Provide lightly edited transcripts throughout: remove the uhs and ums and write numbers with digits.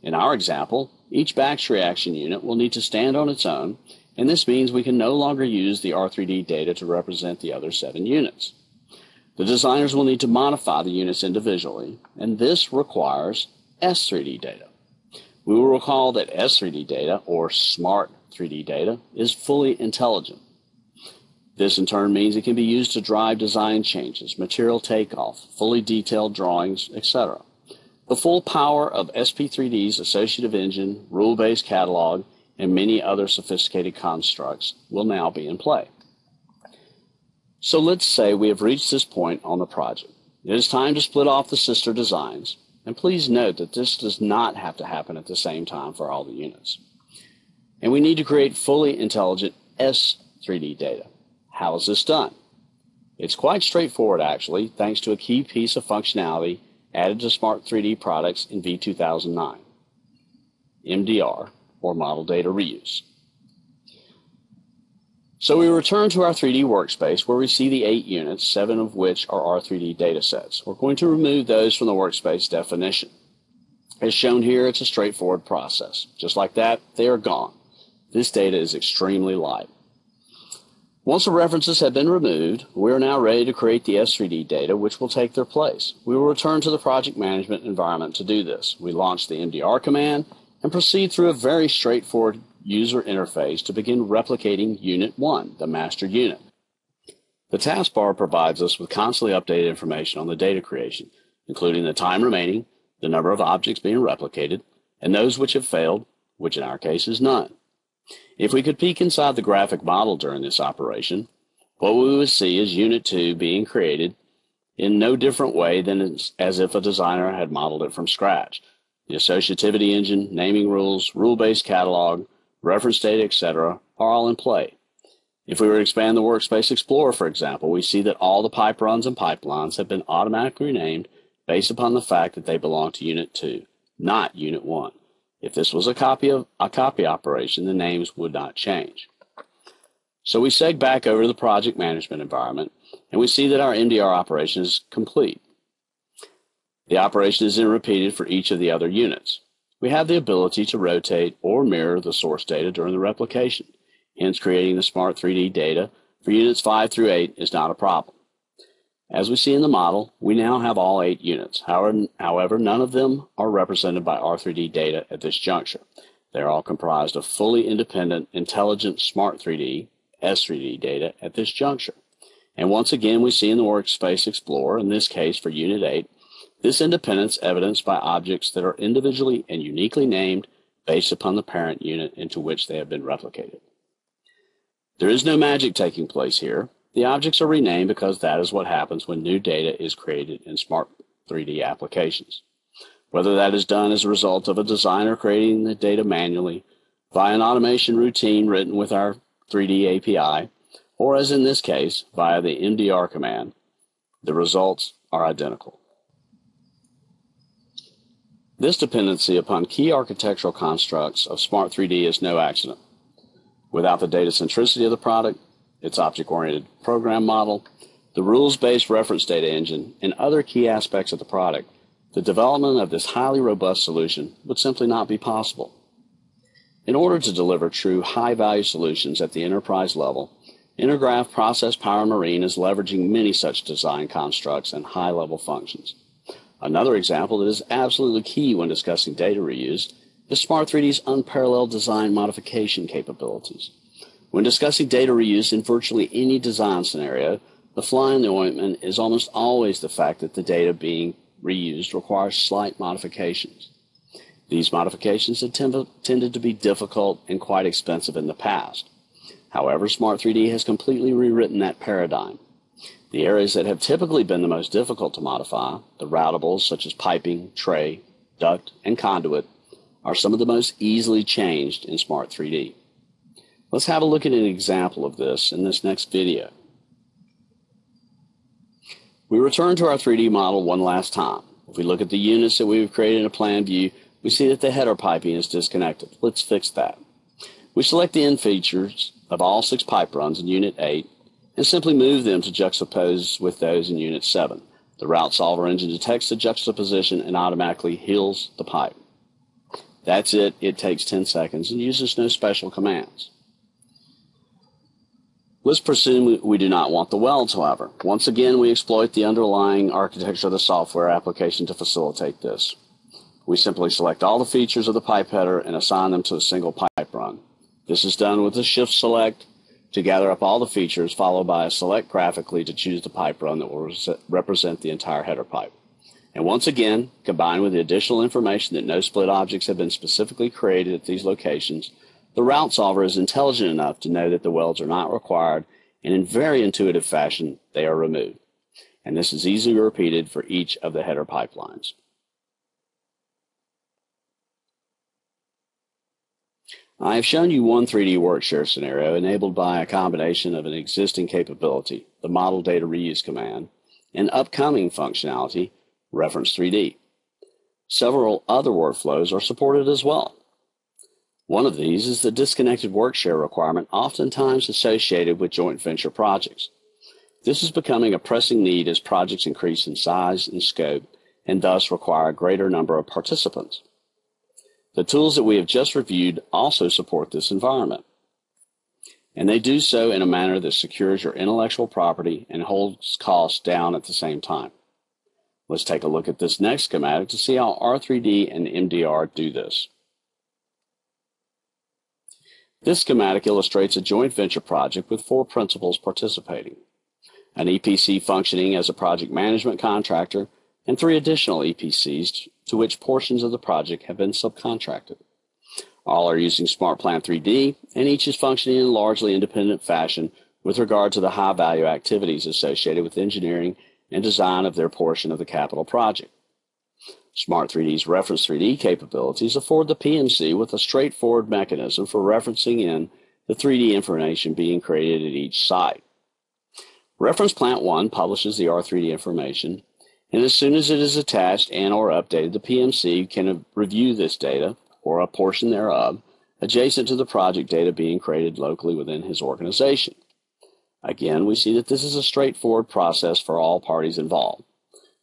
In our example, each batch reaction unit will need to stand on its own, and this means we can no longer use the R3D data to represent the other 7 units. The designers will need to modify the units individually, and this requires S3D data. We will recall that S3D data, or smart 3D data, is fully intelligent. This in turn means it can be used to drive design changes, material takeoff, fully detailed drawings, etc. The full power of SP3D's associative engine, rule-based catalog, and many other sophisticated constructs will now be in play. So let's say we have reached this point on the project. It is time to split off the sister designs, and please note that this does not have to happen at the same time for all the units. And we need to create fully intelligent S3D data. How is this done? It's quite straightforward actually, thanks to a key piece of functionality added to Smart 3D products in V2009, MDR, or Model Data Reuse. So we return to our 3D workspace where we see the 8 units, 7 of which are R3D datasets. We're going to remove those from the workspace definition. As shown here, it's a straightforward process. Just like that, they are gone. This data is extremely light. Once the references have been removed, we are now ready to create the S3D data, which will take their place. We will return to the project management environment to do this. We launch the MDR command and proceed through a very straightforward user interface to begin replicating Unit 1, the master unit. The taskbar provides us with constantly updated information on the data creation, including the time remaining, the number of objects being replicated, and those which have failed, which in our case is none. If we could peek inside the graphic model during this operation, what we would see is Unit 2 being created in no different way than as if a designer had modeled it from scratch. The associativity engine, naming rules, rule-based catalog, reference data, etc. are all in play. If we were to expand the Workspace Explorer, for example, we see that all the pipe runs and pipelines have been automatically named based upon the fact that they belong to Unit 2, not Unit 1. If this was a copy operation, the names would not change. So we seg back over to the project management environment, and we see that our MDR operation is complete. The operation is then repeated for each of the other units. We have the ability to rotate or mirror the source data during the replication. Hence, creating the Smart 3D data for units 5 through 8 is not a problem. As we see in the model, we now have all 8 units. However, none of them are represented by R3D data at this juncture. They are all comprised of fully independent, intelligent Smart 3D, S3D data at this juncture. And once again, we see in the Workspace Explorer, in this case for Unit 8, this independence evidenced by objects that are individually and uniquely named based upon the parent unit into which they have been replicated. There is no magic taking place here. The objects are renamed because that is what happens when new data is created in Smart 3D applications. Whether that is done as a result of a designer creating the data manually, via an automation routine written with our 3D API, or as in this case, via the MDR command, the results are identical. This dependency upon key architectural constructs of Smart 3D is no accident. Without the data centricity of the product, its object-oriented program model, the rules-based reference data engine, and other key aspects of the product, the development of this highly robust solution would simply not be possible. In order to deliver true high-value solutions at the enterprise level, Intergraph Process Power Marine is leveraging many such design constructs and high-level functions. Another example that is absolutely key when discussing data reuse is Smart 3D's unparalleled design modification capabilities. When discussing data reuse in virtually any design scenario, the fly in the ointment is almost always the fact that the data being reused requires slight modifications. These modifications have tended to be difficult and quite expensive in the past. However, Smart 3D has completely rewritten that paradigm. The areas that have typically been the most difficult to modify, the routables such as piping, tray, duct, and conduit, are some of the most easily changed in Smart 3D. Let's have a look at an example of this in this next video. We return to our 3D model one last time. If we look at the units that we've created in a plan view, we see that the header piping is disconnected. Let's fix that. We select the end features of all 6 pipe runs in Unit 8 and simply move them to juxtapose with those in Unit 7. The route solver engine detects the juxtaposition and automatically heals the pipe. That's it. It takes 10 seconds and uses no special commands. Let's presume we do not want the welds, however. Once again, we exploit the underlying architecture of the software application to facilitate this. We simply select all the features of the pipe header and assign them to a single pipe run. This is done with a shift select to gather up all the features, followed by a select graphically to choose the pipe run that will represent the entire header pipe. And once again, combined with the additional information that no split objects have been specifically created at these locations, the route solver is intelligent enough to know that the welds are not required, and in very intuitive fashion, they are removed. And this is easily repeated for each of the header pipelines. I have shown you one 3D Workshare scenario enabled by a combination of an existing capability, the Model Data Reuse command, and upcoming functionality, Reference 3D. Several other workflows are supported as well. One of these is the disconnected Workshare requirement, oftentimes associated with joint venture projects. This is becoming a pressing need as projects increase in size and scope and thus require a greater number of participants. The tools that we have just reviewed also support this environment, and they do so in a manner that secures your intellectual property and holds costs down at the same time. Let's take a look at this next schematic to see how R3D and MDR do this. This schematic illustrates a joint venture project with 4 principals participating: an EPC functioning as a project management contractor, and 3 additional EPCs to which portions of the project have been subcontracted. All are using SmartPlant 3D, and each is functioning in a largely independent fashion with regard to the high-value activities associated with engineering and design of their portion of the capital project. Smart 3D's Reference 3D capabilities afford the PMC with a straightforward mechanism for referencing in the 3D information being created at each site. Reference Plant 1 publishes the R3D information, and as soon as it is attached and or updated, the PMC can review this data, or a portion thereof, adjacent to the project data being created locally within his organization. Again, we see that this is a straightforward process for all parties involved.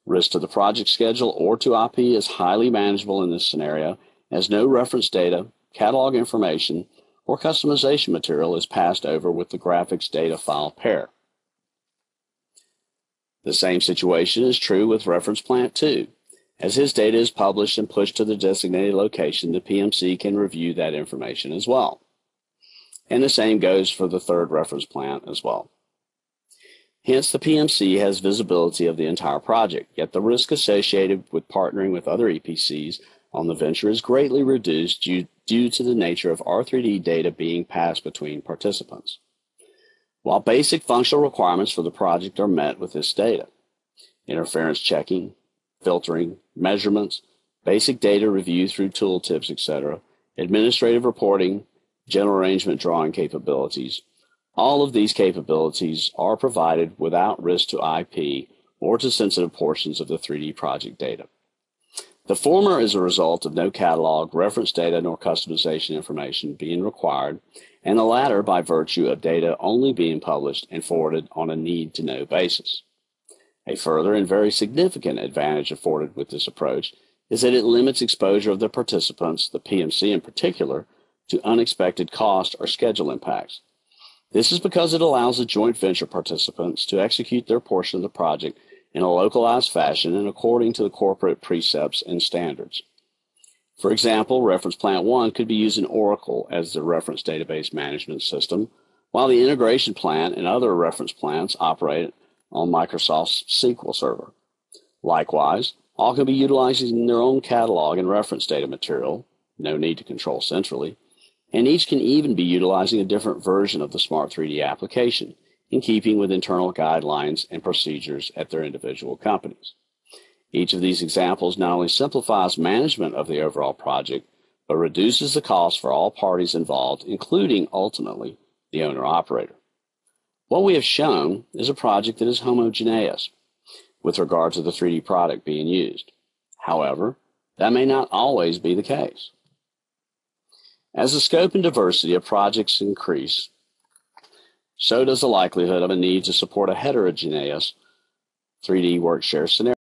Risk to the project schedule or to IP is highly manageable in this scenario, as no reference data, catalog information, or customization material is passed over with the graphics data file pair. The same situation is true with Reference Plant 2. As his data is published and pushed to the designated location, the PMC can review that information as well. And the same goes for the third reference plant as well. Hence, the PMC has visibility of the entire project, yet the risk associated with partnering with other EPCs on the venture is greatly reduced due to the nature of R3D data being passed between participants. While basic functional requirements for the project are met with this data, interference checking, filtering, measurements, basic data review through tooltips, etc., administrative reporting, general arrangement drawing capabilities, all of these capabilities are provided without risk to IP or to sensitive portions of the 3D project data. The former is a result of no catalog, reference data, nor customization information being required, and the latter by virtue of data only being published and forwarded on a need-to-know basis. A further and very significant advantage afforded with this approach is that it limits exposure of the participants, the PMC in particular, to unexpected cost or schedule impacts. This is because it allows the joint venture participants to execute their portion of the project in a localized fashion and according to the corporate precepts and standards. For example, Reference Plant 1 could be used in Oracle as the reference database management system, while the integration plant and other reference plants operate on Microsoft's SQL Server. Likewise, all can be utilizing their own catalog and reference data material, no need to control centrally, and each can even be utilizing a different version of the Smart 3D application, in keeping with internal guidelines and procedures at their individual companies. Each of these examples not only simplifies management of the overall project, but reduces the cost for all parties involved, including, ultimately, the owner-operator. What we have shown is a project that is homogeneous with regard to the 3D product being used. However, that may not always be the case. As the scope and diversity of projects increase, so does the likelihood of a need to support a heterogeneous 3D Workshare scenario.